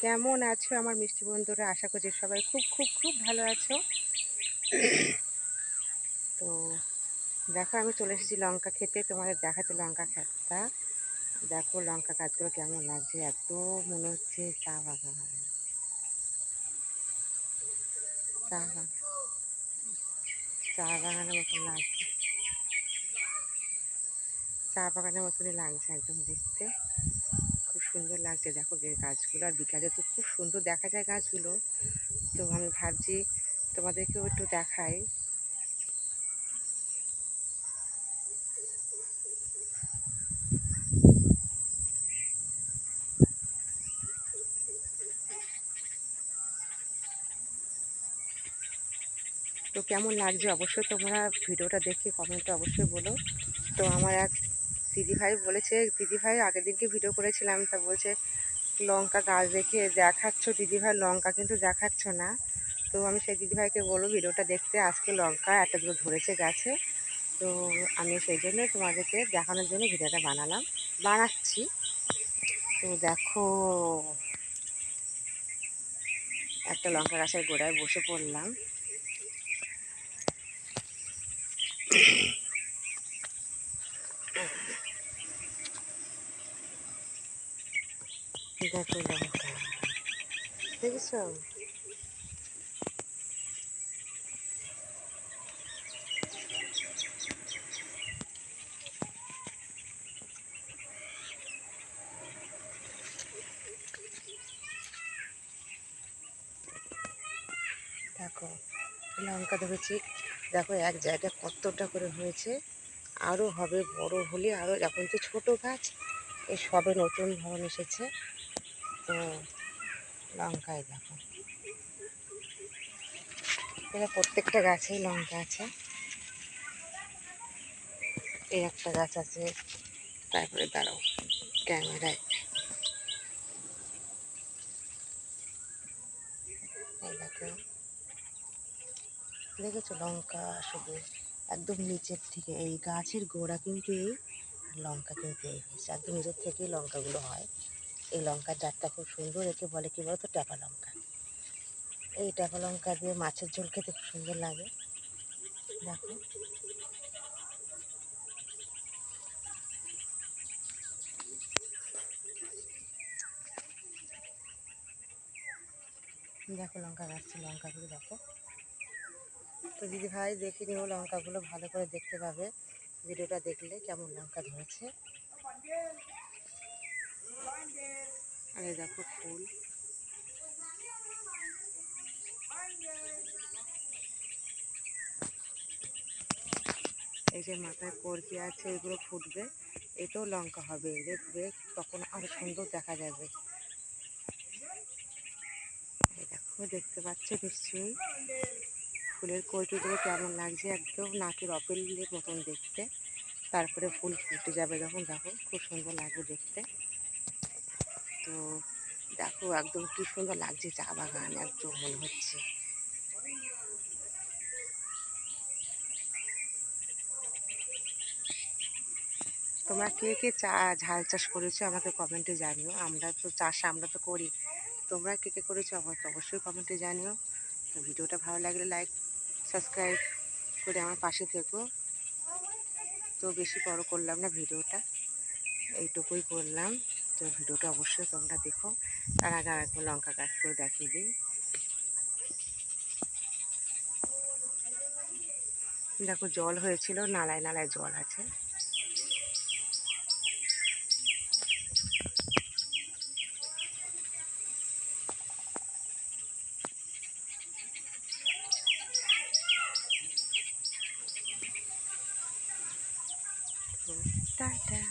কেমন আছো আমার মিষ্টি বন্ধুরা? আশা করছি সবাই খুব খুব খুব ভালো আছো। তো দেখো, আমি চলে এসেছি লঙ্কা খেতে, তোমাদের দেখাতে লঙ্কা ক্ষেতটা। দেখো লঙ্কা গাছগুলো কেমন লাগছে, এত মনে হচ্ছে চা বাগান। চা বাগান, চা বাগানের মতন লাগছে, চা বাগানের মতনই লাগছে একদম দেখতে। খুব সুন্দর লাগছে দেখো গাছগুলো, আর বিকালে তো খুব সুন্দর দেখা যায় গাছগুলো। তো আমি ভাবছি তোমাদেরকেও একটু দেখাই। তো কেমন লাগছে অবশ্যই তোমরা ভিডিওটা দেখে কমেন্টে অবশ্যই বলো। তো আমার এক দিদিভাই বলেছে, দিদিভাই আগের দিনকে ভিডিও করেছিলাম, তা বলছে লঙ্কা গাছ দেখে দেখাচ্ছ দিদিভাই, লঙ্কা কিন্তু দেখাচ্ছ না। তো আমি সেই দিদিভাইকে বলবো ভিডিওটা দেখতে, আজকে লঙ্কা এতগুলো ধরেছে গাছে। তো আমি সেই জন্য তোমাদেরকে দেখানোর জন্য ভিডিওটা বানাচ্ছি। তো দেখো, একটা লঙ্কা গাছের গোড়ায় বসে পড়লাম। দেখো লঙ্কা, দেখেছো? দেখো লঙ্কা ধরেছি, দেখো এক জায়গায় কতটা করে হয়েছে, আরও হবে বড় হলে আরও। এখন তো ছোট গাছ, এই সবে নতুন ধরন এসেছে। তো লঙ্কায় দেখো, এটা প্রত্যেকটা গাছেই লঙ্কা আছে। এই একটা গাছ আছে, তারপরে দাঁড়াও ক্যামেরায়, এই দেখো, দেখেছো লঙ্কা শুধু একদম নিচের থেকে, এই গাছের গোড়া কিন্তু এই, লঙ্কা কিন্তু এই হয়েছে একদম নিচের থেকেই লঙ্কাগুলো হয়। এই লঙ্কার জাতটা খুব সুন্দর, একে বলে কি বলতো, ট্যাপা লঙ্কা। এই ট্যাপা লঙ্কা দিয়ে মাছের ঝোল খেতে খুব সুন্দর লাগে। দেখো দেখো লঙ্কা গাছছে, লঙ্কাগুলো দেখো। তো দিদি ভাই দেখে নিও, লঙ্কাগুলো ভালো করে দেখতে পাবে ভিডিওটা দেখলে কেমন লঙ্কা ধরেছে। আর এই দেখো ফুল, এই যে মাথায় করকি আছে, এগুলো ফুটবে, এটাও লঙ্কা হবে, দেখবে তখন আরো সুন্দর দেখা যাবে। এই দেখো, দেখতে পাচ্ছ নিশ্চয়ই ফুলের কলকিগুলো কেমন লাগছে, একদম নাকের অপেলের মতন দেখতে। তারপরে ফুল ফুটে যাবে যখন, দেখো খুব সুন্দর লাগবে দেখতে। তো দেখো একদম কি সুন্দর লাগছে চা বাগান, একদম মনে হচ্ছে। তোমরা কে কে ঝাল চাষ করেছো আমাকে কমেন্টে জানিও। আমরা তো করি, তোমরা কে কে করেছো আমাকে অবশ্যই কমেন্টে জানিও। তো ভিডিওটা ভালো লাগলে লাইক সাবস্ক্রাইব করে আমার পাশে থেকো। তো বেশি বড় করলাম না ভিডিওটা, এইটুকুই করলাম। তো ভিডিওটা অবশ্যই তোমরা দেখো। তার আগে আরেকবার লঙ্কা গাছগুলো দেখিয়ে দিই। দেখো জল হয়েছিল, নালায় নালায় জল আছে। টাটা।